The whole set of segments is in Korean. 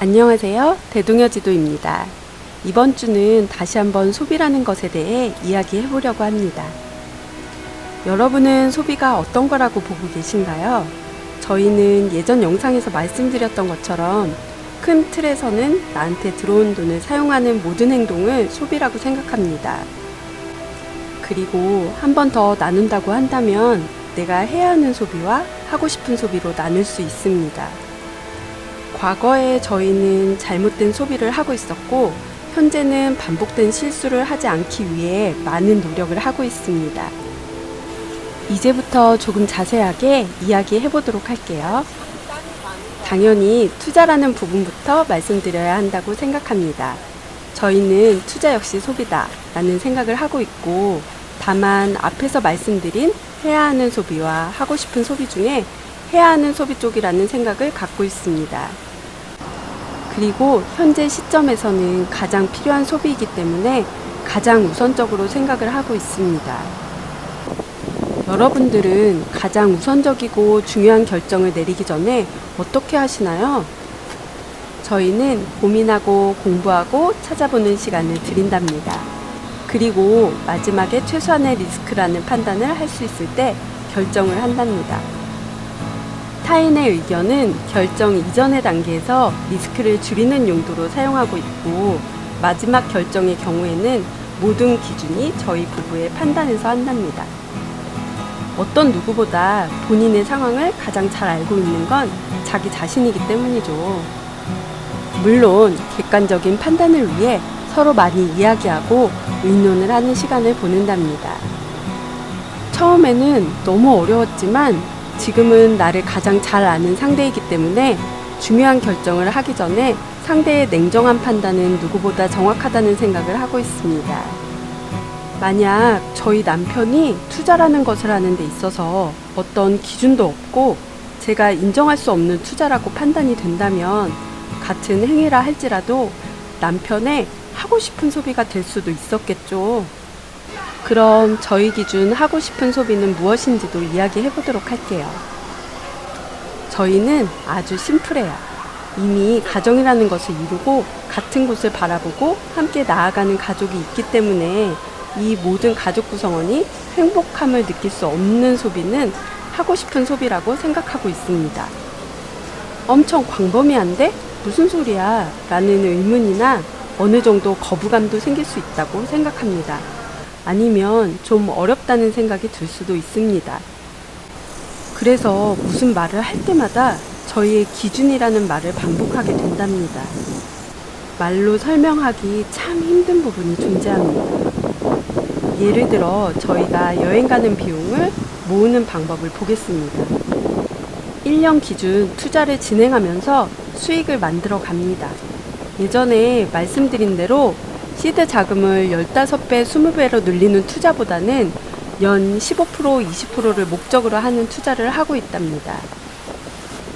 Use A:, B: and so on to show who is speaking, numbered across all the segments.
A: 안녕하세요. 대동여지도입니다. 이번 주는 다시 한번 소비라는 것에 대해 이야기해 보려고 합니다. 여러분은 소비가 어떤 거라고 보고 계신가요? 저희는 예전 영상에서 말씀드렸던 것처럼 큰 틀에서는 나한테 들어온 돈을 사용하는 모든 행동을 소비라고 생각합니다. 그리고 한 번 더 나눈다고 한다면 내가 해야 하는 소비와 하고 싶은 소비로 나눌 수 있습니다. 과거에 저희는 잘못된 소비를 하고 있었고, 현재는 반복된 실수를 하지 않기 위해 많은 노력을 하고 있습니다. 이제부터 조금 자세하게 이야기해 보도록 할게요. 당연히 투자라는 부분부터 말씀드려야 한다고 생각합니다. 저희는 투자 역시 소비다 라는 생각을 하고 있고, 다만 앞에서 말씀드린 해야 하는 소비와 하고 싶은 소비 중에 해야 하는 소비 쪽이라는 생각을 갖고 있습니다. 그리고 현재 시점에서는 가장 필요한 소비이기 때문에 가장 우선적으로 생각을 하고 있습니다. 여러분들은 가장 우선적이고 중요한 결정을 내리기 전에 어떻게 하시나요? 저희는 고민하고 공부하고 찾아보는 시간을 드린답니다. 그리고 마지막에 최소한의 리스크라는 판단을 할 수 있을 때 결정을 한답니다. 타인의 의견은 결정 이전의 단계에서 리스크를 줄이는 용도로 사용하고 있고, 마지막 결정의 경우에는 모든 기준이 저희 부부의 판단에서 한답니다. 어떤 누구보다 본인의 상황을 가장 잘 알고 있는 건 자기 자신이기 때문이죠. 물론 객관적인 판단을 위해 서로 많이 이야기하고 의논을 하는 시간을 보낸답니다. 처음에는 너무 어려웠지만 지금은 나를 가장 잘 아는 상대이기 때문에 중요한 결정을 하기 전에 상대의 냉정한 판단은 누구보다 정확하다는 생각을 하고 있습니다. 만약 저희 남편이 투자라는 것을 하는 데 있어서 어떤 기준도 없고 제가 인정할 수 없는 투자라고 판단이 된다면 같은 행위라 할지라도 남편의 하고 싶은 소비가 될 수도 있었겠죠. 그럼 저희 기준 하고 싶은 소비는 무엇인지도 이야기해 보도록 할게요. 저희는 아주 심플해요. 이미 가정이라는 것을 이루고 같은 곳을 바라보고 함께 나아가는 가족이 있기 때문에 이 모든 가족 구성원이 행복함을 느낄 수 없는 소비는 하고 싶은 소비라고 생각하고 있습니다. 엄청 광범위한데? 무슨 소리야? 라는 의문이나 어느 정도 거부감도 생길 수 있다고 생각합니다. 아니면 좀 어렵다는 생각이 들 수도 있습니다. 그래서 무슨 말을 할 때마다 저희의 기준이라는 말을 반복하게 된답니다. 말로 설명하기 참 힘든 부분이 존재합니다. 예를 들어 저희가 여행 가는 비용을 모으는 방법을 보겠습니다. 1년 기준 투자를 진행하면서 수익을 만들어 갑니다. 예전에 말씀드린 대로 시드 자금을 15배, 20배로 늘리는 투자보다는 연 15%, 20%를 목적으로 하는 투자를 하고 있답니다.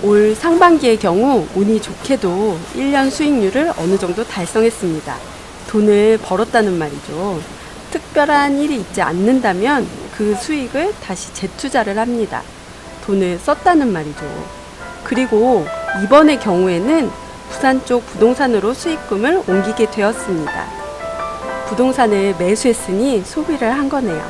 A: 올 상반기의 경우 운이 좋게도 1년 수익률을 어느 정도 달성했습니다. 돈을 벌었다는 말이죠. 특별한 일이 있지 않는다면 그 수익을 다시 재투자를 합니다. 돈을 썼다는 말이죠. 그리고 이번의 경우에는 부산 쪽 부동산으로 수익금을 옮기게 되었습니다. 부동산을 매수했으니 소비를 한 거네요.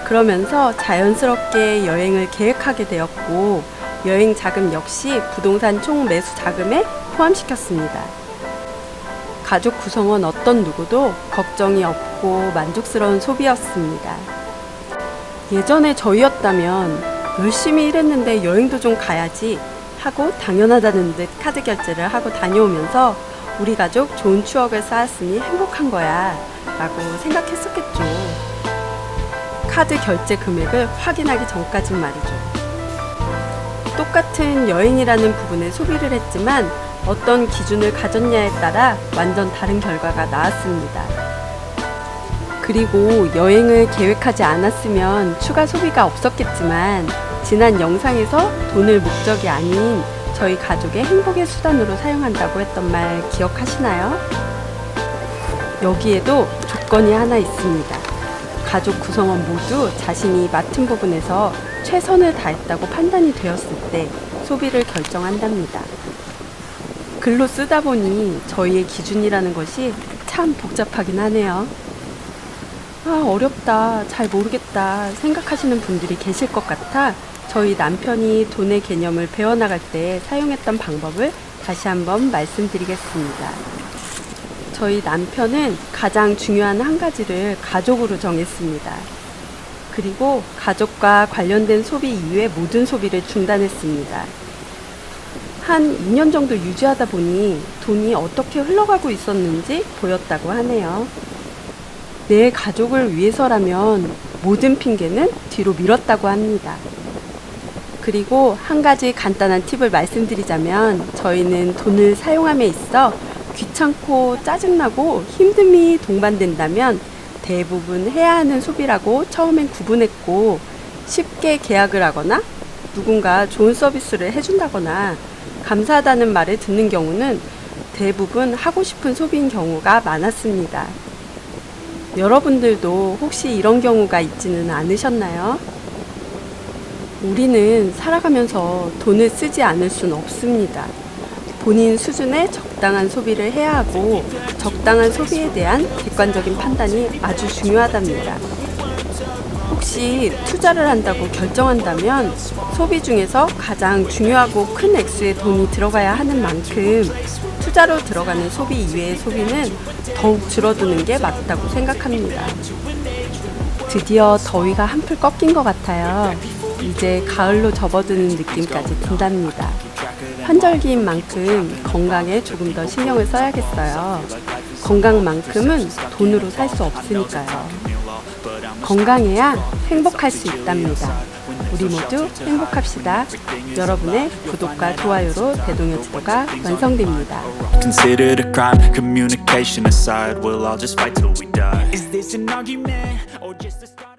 A: 그러면서 자연스럽게 여행을 계획하게 되었고, 여행 자금 역시 부동산 총 매수 자금에 포함시켰습니다. 가족 구성원 어떤 누구도 걱정이 없고 만족스러운 소비였습니다. 예전에 저희였다면 열심히 일했는데 여행도 좀 가야지 하고 당연하다는 듯 카드 결제를 하고 다녀오면서 우리 가족 좋은 추억을 쌓았으니 행복한 거야 라고 생각했었겠죠. 카드 결제 금액을 확인하기 전까진 말이죠. 똑같은 여행이라는 부분에 소비를 했지만 어떤 기준을 가졌냐에 따라 완전 다른 결과가 나왔습니다. 그리고 여행을 계획하지 않았으면 추가 소비가 없었겠지만 지난 영상에서 돈을 목적이 아닌 저희 가족의 행복의 수단으로 사용한다고 했던 말 기억하시나요? 여기에도 조건이 하나 있습니다. 가족 구성원 모두 자신이 맡은 부분에서 최선을 다했다고 판단이 되었을 때 소비를 결정한답니다. 글로 쓰다 보니 저희의 기준이라는 것이 참 복잡하긴 하네요. 아, 어렵다, 잘 모르겠다 생각하시는 분들이 계실 것 같아 저희 남편이 돈의 개념을 배워나갈 때 사용했던 방법을 다시 한번 말씀드리겠습니다. 저희 남편은 가장 중요한 한 가지를 가족으로 정했습니다. 그리고 가족과 관련된 소비 이외의 모든 소비를 중단했습니다. 한 2년 정도 유지하다 보니 돈이 어떻게 흘러가고 있었는지 보였다고 하네요. 내 가족을 위해서라면 모든 핑계는 뒤로 미뤘다고 합니다. 그리고 한 가지 간단한 팁을 말씀드리자면 저희는 돈을 사용함에 있어 귀찮고 짜증나고 힘듦이 동반된다면 대부분 해야 하는 소비라고 처음엔 구분했고 쉽게 계약을 하거나 누군가 좋은 서비스를 해준다거나 감사하다는 말을 듣는 경우는 대부분 하고 싶은 소비인 경우가 많았습니다. 여러분들도 혹시 이런 경우가 있지는 않으셨나요? 우리는 살아가면서 돈을 쓰지 않을 순 없습니다. 본인 수준의 적당한 소비를 해야 하고 적당한 소비에 대한 객관적인 판단이 아주 중요하답니다. 혹시 투자를 한다고 결정한다면 소비 중에서 가장 중요하고 큰 액수의 돈이 들어가야 하는 만큼 투자로 들어가는 소비 이외의 소비는 더욱 줄어드는 게 맞다고 생각합니다. 드디어 더위가 한풀 꺾인 것 같아요. 이제 가을로 접어드는 느낌까지 든답니다. 환절기인 만큼 건강에 조금 더 신경을 써야겠어요. 건강만큼은 돈으로 살 수 없으니까요. 건강해야 행복할 수 있답니다. 우리 모두 행복합시다. 여러분의 구독과 좋아요로 대동여 지도가 완성됩니다.
B: Considered a crime, communication aside, we'll all just fight till we die. Is this an argument or just a start?